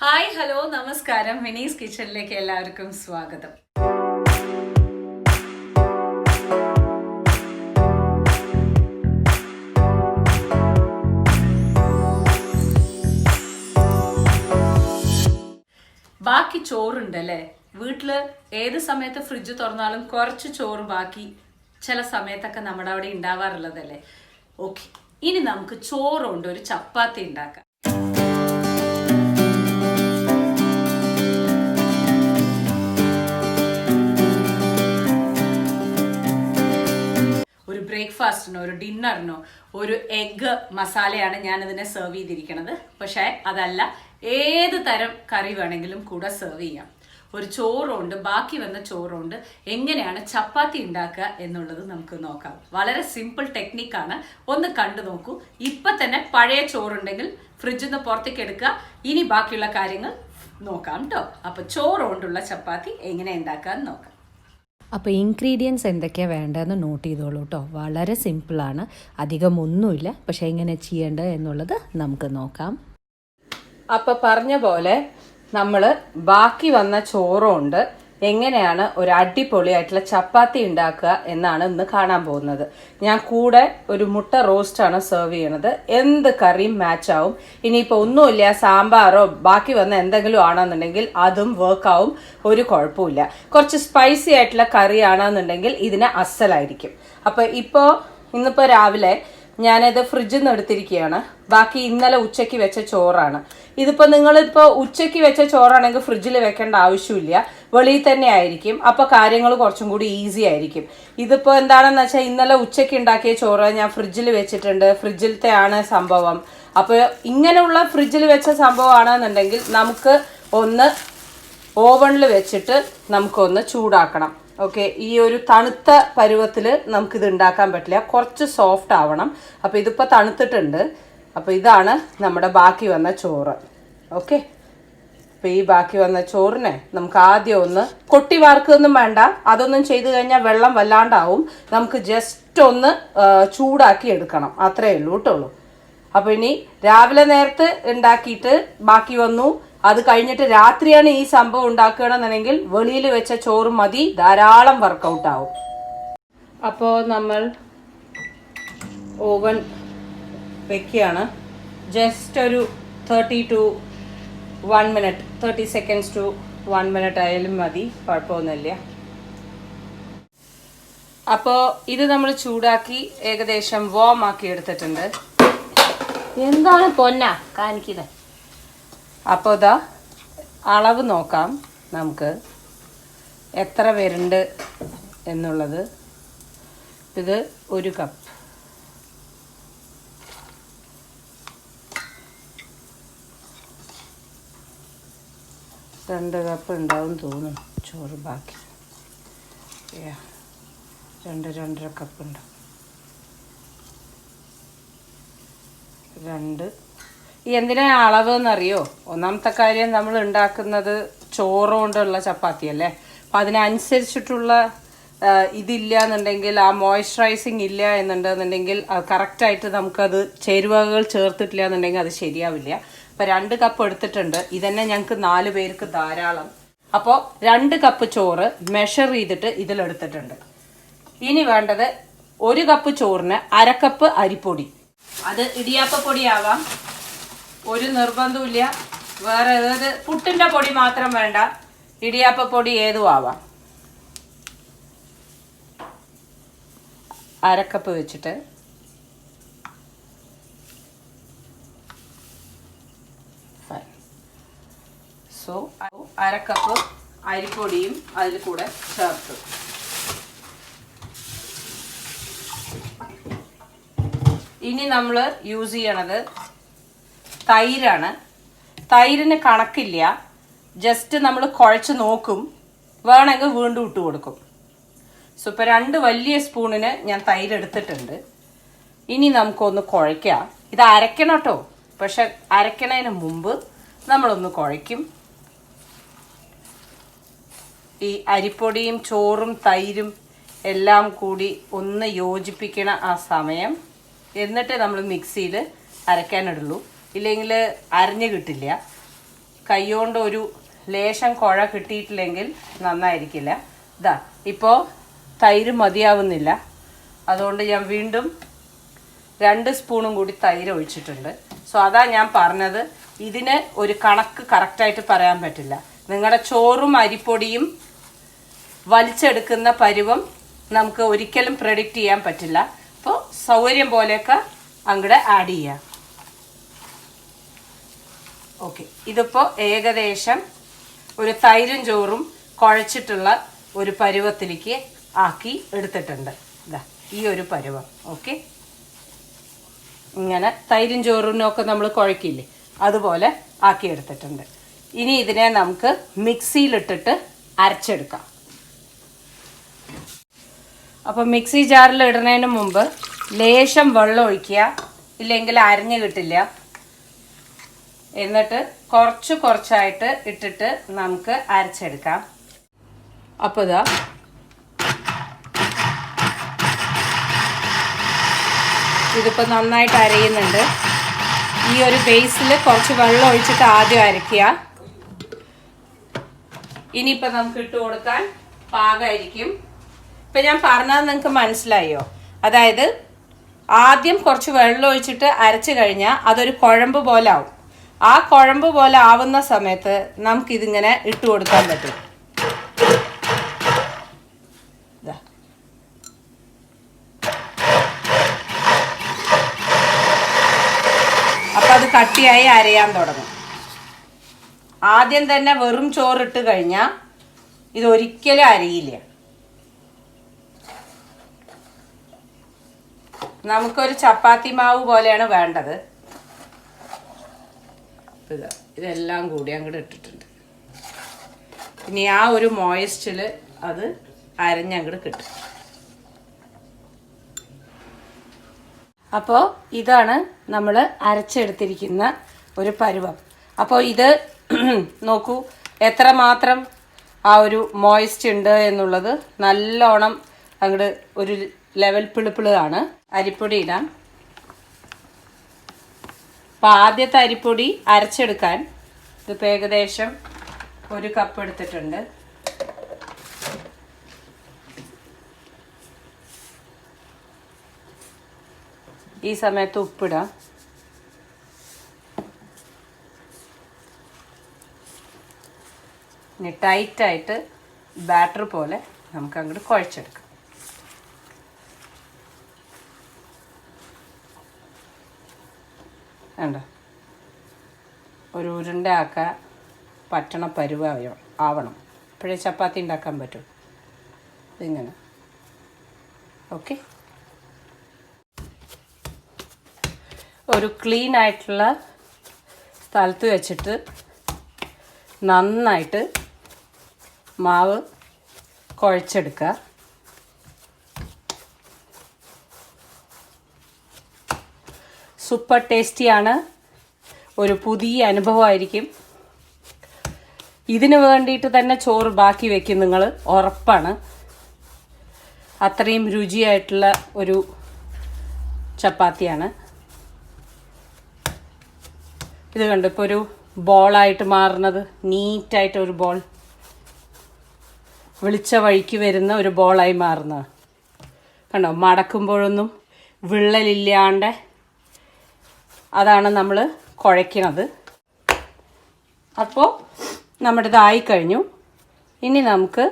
Hi hello നമസ്കാരം. മിനീസ് കിച്ചണിലേക്ക് എല്ലാവർക്കും സ്വാഗതം. ബാക്കി ചോറുണ്ടല്ലേ വീട്ടില്, ഏത് സമയത്ത് ഫ്രിഡ്ജ് തുറന്നാലും കുറച്ച് ചോറ് ബാക്കി ചില സമയത്തൊക്കെ നമ്മുടെ അവിടെ ഉണ്ടാവാറുള്ളതല്ലേ. ഓക്കെ, ഇനി നമുക്ക് ചോറുകൊണ്ട് ഒരു ചപ്പാത്തി ഉണ്ടാക്കാം. ഒരു ബ്രേക്ക്ഫാസ്റ്റിനോ ഒരു ഡിന്നറിനോ ഒരു എഗ്ഗ് മസാലയാണ് ഞാൻ ഇതിനെ സെർവ് ചെയ്തിരിക്കുന്നത്. പക്ഷേ അതല്ല, ഏത് തരം കറി വേണമെങ്കിലും കൂടെ സെർവ് ചെയ്യാം. ഒരു ചോറുണ്ട്, ബാക്കി വന്ന ചോറുണ്ട് എങ്ങനെയാണ് ചപ്പാത്തി ഉണ്ടാക്കുക എന്നുള്ളത് നമുക്ക് നോക്കാം. വളരെ സിമ്പിൾ ടെക്നിക്കാണ്, ഒന്ന് കണ്ടു നോക്കൂ. ഇപ്പൊ തന്നെ പഴയ ചോറുണ്ടെങ്കിൽ ഫ്രിഡ്ജിൽ നിന്ന് പുറത്തേക്ക് എടുക്കുക. ഇനി ബാക്കിയുള്ള കാര്യങ്ങൾ നോക്കാം കേട്ടോ. അപ്പൊ ചോറുകൊണ്ടുള്ള ചപ്പാത്തി എങ്ങനെ ഉണ്ടാക്കാന്ന് നോക്കാം. അപ്പോൾ ഇൻഗ്രീഡിയൻസ് എന്തൊക്കെയാണ് വേണ്ടതെന്ന് നോട്ട് ചെയ്തോളൂ കേട്ടോ. വളരെ സിമ്പിളാണ്, അധികം ഒന്നുമില്ല. പക്ഷേ എങ്ങനെ ചെയ്യേണ്ടത് എന്നുള്ളത് നമുക്ക് നോക്കാം. അപ്പോൾ പറഞ്ഞ പോലെ നമ്മൾ ബാക്കി വന്ന ചോറുകൊണ്ട് എങ്ങനെയാണ് ഒരു അടിപൊളിയായിട്ടുള്ള ചപ്പാത്തി ഉണ്ടാക്കുക എന്നാണ് ഇന്ന് കാണാൻ പോകുന്നത്. ഞാൻ കൂടെ ഒരു മുട്ട റോസ്റ്റാണ് സെർവ് ചെയ്യണത്. എന്ത് കറിയും മാച്ച് ആവും. ഇനിയിപ്പോൾ ഒന്നുമില്ല, സാമ്പാറോ ബാക്കി വന്ന എന്തെങ്കിലും ആണെന്നുണ്ടെങ്കിൽ അതും വർക്കാവും, ഒരു കുഴപ്പമില്ല. കുറച്ച് സ്പൈസി ആയിട്ടുള്ള കറി ആണെന്നുണ്ടെങ്കിൽ ഇതിന് അസലായിരിക്കും. അപ്പോൾ ഇന്നിപ്പോൾ രാവിലെ ഞാനിത് ഫ്രിഡ്ജിൽ നിന്ന് എടുത്തിരിക്കുകയാണ്. ബാക്കി ഇന്നലെ ഉച്ചയ്ക്ക് വെച്ച ചോറാണ്. ഇതിപ്പോൾ നിങ്ങളിപ്പോൾ ഉച്ചയ്ക്ക് വെച്ച ചോറാണെങ്കിൽ ഫ്രിഡ്ജിൽ വെക്കേണ്ട ആവശ്യമില്ല, വെളിയിൽ തന്നെ ആയിരിക്കും. അപ്പോൾ കാര്യങ്ങൾ കുറച്ചും കൂടി ഈസി ആയിരിക്കും. ഇതിപ്പോൾ എന്താണെന്ന് വെച്ചാൽ ഇന്നലെ ഉച്ചയ്ക്ക് ഉണ്ടാക്കിയ ചോറ് ഞാൻ ഫ്രിഡ്ജിൽ വെച്ചിട്ടുണ്ട്. ഫ്രിഡ്ജിലത്തെ ആണ് സംഭവം. അപ്പോൾ ഇങ്ങനെയുള്ള ഫ്രിഡ്ജിൽ വെച്ച സംഭവമാണെന്നുണ്ടെങ്കിൽ നമുക്ക് ഒന്ന് ഓവണിൽ വെച്ചിട്ട് നമുക്കൊന്ന് ചൂടാക്കണം. ഓക്കെ, ഈ ഒരു തണുത്ത പരുവത്തിൽ നമുക്കിത് ഉണ്ടാക്കാൻ പറ്റില്ല, കുറച്ച് സോഫ്റ്റ് ആവണം. അപ്പോൾ ഇതിപ്പോൾ തണുത്തിട്ടുണ്ട്. അപ്പോൾ ഇതാണ് നമ്മുടെ ബാക്കി വന്ന ചോറ്. ഓക്കെ, അപ്പോൾ ഈ ബാക്കി വന്ന ചോറിനെ നമുക്ക് ആദ്യം ഒന്ന് കൊട്ടി വാർക്കൊന്നും വേണ്ട, അതൊന്നും ചെയ്ത് കഴിഞ്ഞാൽ വെള്ളം വല്ലാണ്ടാവും. നമുക്ക് ജസ്റ്റ് ഒന്ന് ചൂടാക്കി എടുക്കണം, അത്രേ ഉള്ളൂ കേട്ടുള്ളൂ. അപ്പോൾ ഇനി രാവിലെ നേരത്തെ ഉണ്ടാക്കിയിട്ട് ബാക്കി വന്നു, അത് കഴിഞ്ഞിട്ട് രാത്രിയാണ് ഈ സംഭവം ഉണ്ടാക്കുകയാണെന്നുണ്ടെങ്കിൽ വെളിയിൽ വെച്ച ചോറ് മതി, ധാരാളം വർക്കൗട്ട് ആവും. അപ്പോൾ നമ്മൾ ഓവൻ വെക്കുകയാണ്. ജസ്റ്റ് ഒരു 30 seconds to 1 minute ആയാലും മതി, കുഴപ്പമൊന്നുമില്ല. അപ്പോൾ ഇത് നമ്മൾ ചൂടാക്കി ഏകദേശം വാം ആക്കി എടുത്തിട്ടുണ്ട്. എന്താണ് പൊന്ന കാണിക്കുന്നത്? അപ്പോൾ ഇതാ അളവ് നോക്കാം നമുക്ക് എത്ര വരുന്നുണ്ട് എന്നുള്ളത്. ഇത് 1 കപ്പ്. രണ്ട് കപ്പ് ഉണ്ടാവും തോന്നുന്നു ചോറ്. ബാക്കി 2-2.5 കപ്പ് ഉണ്ടാവും. 2 എന്തിനാ അളവ് എന്നറിയോ? ഒന്നാമത്തെ കാര്യം, നമ്മൾ ഉണ്ടാക്കുന്നത് ചോറ് കൊണ്ടുള്ള ചപ്പാത്തി അല്ലേ. അപ്പം അതിനനുസരിച്ചിട്ടുള്ള ഇതില്ല എന്നുണ്ടെങ്കിൽ, ആ മോയ്സ്ചറൈസിങ് ഇല്ല എന്നുണ്ടെന്നുണ്ടെങ്കിൽ കറക്റ്റായിട്ട് നമുക്കത് ചേരുവകൾ ചേർത്തിട്ടില്ല എന്നുണ്ടെങ്കിൽ അത് ശരിയാവില്ല. അപ്പം 2 കപ്പ് എടുത്തിട്ടുണ്ട്. ഇതന്നെ ഞങ്ങൾക്ക് 4 പേർക്ക് ധാരാളം. അപ്പോൾ 2 കപ്പ് ചോറ് മെഷർ ചെയ്തിട്ട് ഇതിലെടുത്തിട്ടുണ്ട്. ഇനി വേണ്ടത് 1 കപ്പ് ചോറിന് 1/2 കപ്പ് അരിപ്പൊടി. അത് ഇടിയാപ്പപ്പൊടിയാവാം, ഒരു നിർബന്ധമില്ല. വേറെ ഏത് പുട്ടിൻ്റെ പൊടി മാത്രം വേണ്ട, ഇടിയാപ്പപ്പൊടി ഏതും ആവാം. 1/2 കപ്പ് വെച്ചിട്ട് സോ 1/2 കപ്പ് അരിപ്പൊടിയും അതിൽ കൂടെ ചേർത്തു. ഇനി നമ്മൾ യൂസ് ചെയ്യണത് തൈരാണ്. തൈരിന് കണക്കില്ല, ജസ്റ്റ് നമ്മൾ കുഴച്ച് നോക്കും, വേണമെങ്കിൽ വീണ്ടും ഇട്ട് കൊടുക്കും. സോ ഇപ്പോൾ 2 വലിയ സ്പൂണിന് ഞാൻ തൈര് എടുത്തിട്ടുണ്ട്. ഇനി നമുക്കൊന്ന് കുഴയ്ക്കാം. ഇത് അരയ്ക്കണം കേട്ടോ, പക്ഷെ അരയ്ക്കണതിന് മുമ്പ് നമ്മളൊന്ന് കുഴയ്ക്കും. ഈ അരിപ്പൊടിയും ചോറും തൈരും എല്ലാം കൂടി ഒന്ന് യോജിപ്പിക്കണ ആ സമയം, എന്നിട്ട് നമ്മൾ മിക്സിയിൽ അരയ്ക്കാനിടുള്ളൂ, ഇല്ലെങ്കിൽ അരഞ്ഞു കിട്ടില്ല. കൈകൊണ്ട് ഒരു ലേശം കുഴ കിട്ടിയിട്ടില്ലെങ്കിൽ നന്നായിരിക്കില്ല. ഇതാ ഇപ്പോൾ തൈര് മതിയാവുന്നില്ല, അതുകൊണ്ട് ഞാൻ വീണ്ടും 2 സ്പൂണും കൂടി തൈര് ഒഴിച്ചിട്ടുണ്ട്. സോ അതാ ഞാൻ പറഞ്ഞത്, ഇതിന് ഒരു കണക്ക് കറക്റ്റായിട്ട് പറയാൻ പറ്റില്ല. നിങ്ങളുടെ ചോറും അരിപ്പൊടിയും വലിച്ചെടുക്കുന്ന പരുവം നമുക്ക് ഒരിക്കലും പ്രെഡിക്റ്റ് ചെയ്യാൻ പറ്റില്ല. അപ്പോൾ സൗകര്യം പോലെയൊക്കെ അങ്ങോട്ട് ആഡ് ചെയ്യാം. ഓക്കെ, ഇതിപ്പോൾ ഏകദേശം ഒരു തൈരും ചോറും കുഴച്ചിട്ടുള്ള ഒരു പരുവത്തിലേക്ക് ആക്കി എടുത്തിട്ടുണ്ട്. ഇതാ ഈ ഒരു പരുവം. ഓക്കെ, ഇങ്ങനെ തൈരും ചോറിനൊക്കെ നമ്മൾ കുഴക്കില്ലേ, അതുപോലെ ആക്കി എടുത്തിട്ടുണ്ട്. ഇനി ഇതിനെ നമുക്ക് മിക്സിയിലിട്ടിട്ട് അരച്ചെടുക്കാം. അപ്പോൾ മിക്സി ജാറിൽ ഇടുന്നതിന് മുമ്പ് ലേശം വെള്ളം ഒഴിക്കുക, ഇല്ലെങ്കിൽ അരഞ്ഞു കിട്ടില്ല. എന്നിട്ട് കുറച്ചായിട്ട് ഇട്ടിട്ട് നമുക്ക് അരച്ചെടുക്കാം. അപ്പോൾ ഇതാ ഇതിപ്പോൾ നന്നായിട്ട് അരയുന്നുണ്ട്. ഈ ഒരു ബേസിൽ കുറച്ച് വെള്ളം ഒഴിച്ചിട്ട് ആദ്യം അരയ്ക്കുക. ഇനിയിപ്പോൾ നമുക്ക് ഇട്ട് കൊടുക്കാൻ പാകമായിരിക്കും. ഇപ്പം ഞാൻ പറഞ്ഞത് നിങ്ങൾക്ക് മനസ്സിലായോ? അതായത് ആദ്യം കുറച്ച് വെള്ളം ഒഴിച്ചിട്ട് അരച്ച് കഴിഞ്ഞാൽ അതൊരു കുഴമ്പ് പോലെ ആവും. ആ കുഴമ്പ് പോലെ ആവുന്ന സമയത്ത് നമുക്കിതിങ്ങനെ ഇട്ട് കൊടുക്കാൻ പറ്റും. അപ്പം അത് കട്ടിയായി അരയാൻ തുടങ്ങും. ആദ്യം തന്നെ വെറും ചോറിട്ട് കഴിഞ്ഞാൽ ഇതൊരിക്കലും അരയില്ല. നമുക്കൊരു ചപ്പാത്തി മാവ് പോലെയാണ് വേണ്ടത്. ഇതെല്ലാം കൂടി അങ്ങോട്ട് ഇട്ടിട്ടുണ്ട്. ഇനി ആ ഒരു മോയിസ്റ്റിൽ അത് അരഞ്ഞങ്ങോട്ട് കിട്ടും. അപ്പോൾ ഇതാണ് നമ്മൾ അരച്ചെടുത്തിരിക്കുന്ന ഒരു പരുവം. അപ്പോൾ ഇത് നോക്കൂ എത്രമാത്രം ആ ഒരു മോയിസ്റ്റ് ഉണ്ട് എന്നുള്ളത്. നല്ലോണം അങ്ങോട്ട് ഒരു ലെവൽ പിളിപ്പിളാണ്. അരിപ്പൊടി ഇടാം. അപ്പോൾ ആദ്യത്തെ അരിപ്പൊടി അരച്ചെടുക്കാൻ ഇതിപ്പോൾ ഏകദേശം 1 കപ്പ് എടുത്തിട്ടുണ്ട്. ഈ സമയത്ത് ഉപ്പിടാം. ഇനി ടൈറ്റായിട്ട് ബാറ്റർ പോലെ നമുക്ക് അങ്ങോട്ട് കുഴച്ചെടുക്കാം. വേണ്ട ഒരു ഉരുണ്ട ആക്കാൻ പറ്റണ ആവണം. അപ്പോഴേ ചപ്പാത്തി ഉണ്ടാക്കാൻ പറ്റും. ഇതിങ്ങനെ ഓക്കെ. ഒരു ക്ലീൻ ആയിട്ടുള്ള സ്ഥലത്ത് വെച്ചിട്ട് നന്നായിട്ട് മാവ് കുഴച്ചെടുക്കുക. സൂപ്പർ ടേസ്റ്റിയാണ്. ഒരു പുതിയ അനുഭവമായിരിക്കും. ഇതിന് വേണ്ടിയിട്ട് തന്നെ ചോറ് ബാക്കി വെക്കും നിങ്ങൾ, ഉറപ്പാണ്. അത്രയും രുചിയായിട്ടുള്ള ഒരു ചപ്പാത്തിയാണ് ഇത്. കണ്ടു, ഇപ്പോൾ ഒരു ബോളായിട്ട് മാറുന്നത്, നീറ്റായിട്ട് ഒരു ബോൾ, വിളിച്ച വഴിക്ക് വരുന്ന ഒരു ബോളായി മാറുന്നത് കണ്ടോ. മടക്കുമ്പോഴൊന്നും വിള്ളലില്ലാണ്ട് അതാണ് നമ്മൾ കുഴയ്ക്കണത്. അപ്പോൾ നമ്മുടെ ഇതായി കഴിഞ്ഞു. ഇനി നമുക്ക്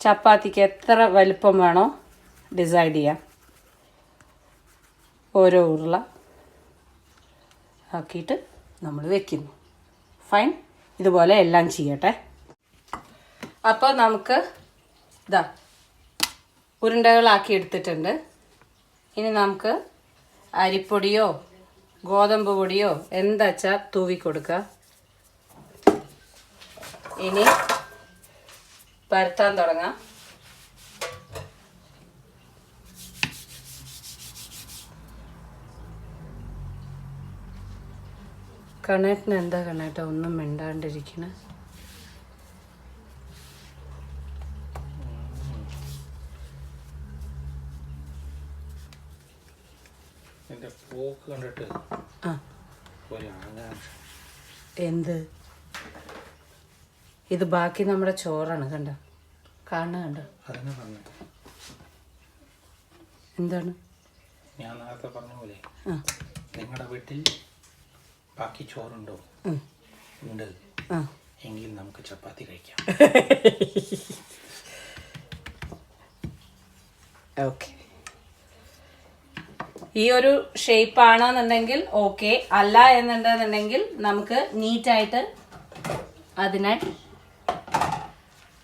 ചപ്പാത്തിക്ക് എത്ര വലിപ്പം വേണോ ഡിസൈഡ് ചെയ്യാം. ഓരോ ഉരുള ആക്കിയിട്ട് നമ്മൾ വെക്കുന്നു. ഫൈൻ, ഇതുപോലെ എല്ലാം ചെയ്യട്ടെ. അപ്പോൾ നമുക്ക് ഇതാ ഉരുണ്ടകളാക്കി എടുത്തിട്ടുണ്ട്. ഇനി നമുക്ക് അരിപ്പൊടിയോ ഗോതമ്പ് പൊടിയോ എന്താ വെച്ചാൽ തൂവി കൊടുക്കുക. ഇനി പരത്താൻ തുടങ്ങാം. കണേട്ടിന് എന്താ കണേട്ട ഒന്നും മിണ്ടാണ്ടിരിക്കണ? പോക്ക് കണ്ടിട്ട് എന്ത് ഇത് ബാക്കി നമ്മുടെ ചോറാണ്, കണ്ടോ? കണ്ടോ? എന്താണ് ഞാൻ നേരത്തെ പറഞ്ഞ പോലെ നിങ്ങളുടെ വീട്ടിൽ ബാക്കി ചോറുണ്ടോ? ഉണ്ട് എങ്കിൽ നമുക്ക് ചപ്പാത്തി കഴിക്കാം. ഓക്കെ, ഈ ഒരു ഷേപ്പ് ആണെന്നുണ്ടെങ്കിൽ ഓക്കെ, അല്ല എന്നുണ്ടെന്നുണ്ടെങ്കിൽ നമുക്ക് നീറ്റായിട്ട് അതിനെ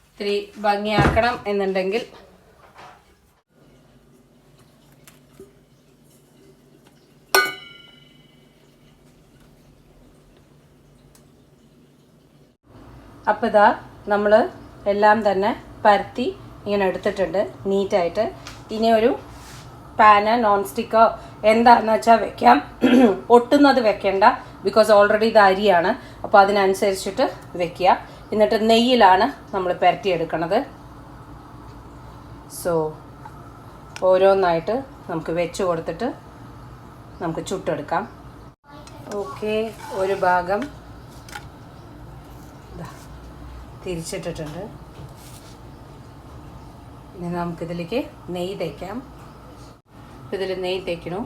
ഇത്തിരി ഭംഗിയാക്കണം എന്നുണ്ടെങ്കിൽ അപ്പോൾ ഇതാ നമ്മൾ എല്ലാം തന്നെ പരത്തി ഇങ്ങനെ എടുത്തിട്ടുണ്ട് നീറ്റായിട്ട്. ഇനി ഒരു പാന്, നോൺ സ്റ്റിക്കോ എന്താണെന്ന് വെച്ചാൽ വെക്കാം. ഒട്ടുന്നത് വെക്കണ്ട, ബിക്കോസ് ഓൾറെഡി ഇത് അരിയാണ്. അപ്പോൾ അതിനനുസരിച്ചിട്ട് വെക്കുക. എന്നിട്ട് നെയ്യിലാണ് നമ്മൾ പരത്തിയെടുക്കണത്. സോ ഓരോന്നായിട്ട് നമുക്ക് വെച്ച് കൊടുത്തിട്ട് നമുക്ക് ചുട്ടെടുക്കാം. ഓക്കെ, ഒരു ഭാഗം തിരിച്ചിട്ടിട്ടുണ്ട്. ഇനി നമുക്കിതിലേക്ക് നെയ്യ് തേക്കാം. ഇതിൽ നെയ്യ് തേക്കണു.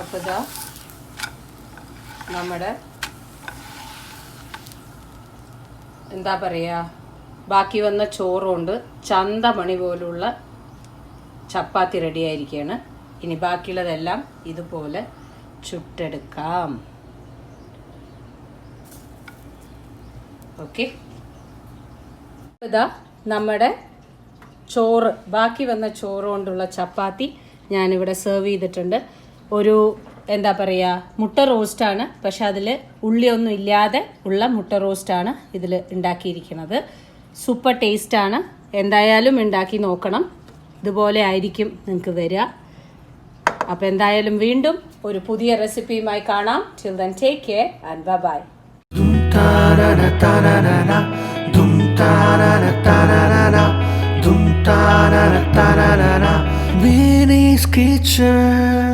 അപ്പോൾ ഇതാ നമ്മുടെ എന്താ പറയുക, ബാക്കി വന്ന ചോറുകൊണ്ട് ചന്തമണി പോലുള്ള ചപ്പാത്തി റെഡി ആയിരിക്കുകയാണ്. ഇനി ബാക്കിയുള്ളതെല്ലാം ഇതുപോലെ ചുട്ടെടുക്കാം. ഓക്കെ, ഇതാ നമ്മുടെ ചോറ്, ബാക്കി വന്ന ചോറ് കൊണ്ടുള്ള ചപ്പാത്തി ഞാനിവിടെ സെർവ് ചെയ്തിട്ടുണ്ട്. ഒരു എന്താ പറയുക, മുട്ട റോസ്റ്റാണ്, പക്ഷെ അതിൽ ഉള്ളിയൊന്നും ഇല്ലാതെ ഉള്ള മുട്ട റോസ്റ്റാണ് ഇതിൽ ഉണ്ടാക്കിയിരിക്കുന്നത്. സൂപ്പർ ടേസ്റ്റാണ്. എന്തായാലും ഉണ്ടാക്കി നോക്കണം. ഇതുപോലെ ആയിരിക്കും നിങ്ങൾക്ക് വരിക. അപ്പോൾ എന്തായാലും വീണ്ടും ഒരു പുതിയ റെസിപ്പിയുമായി കാണാം. Till then take care and bye. Winnie's Kitchen.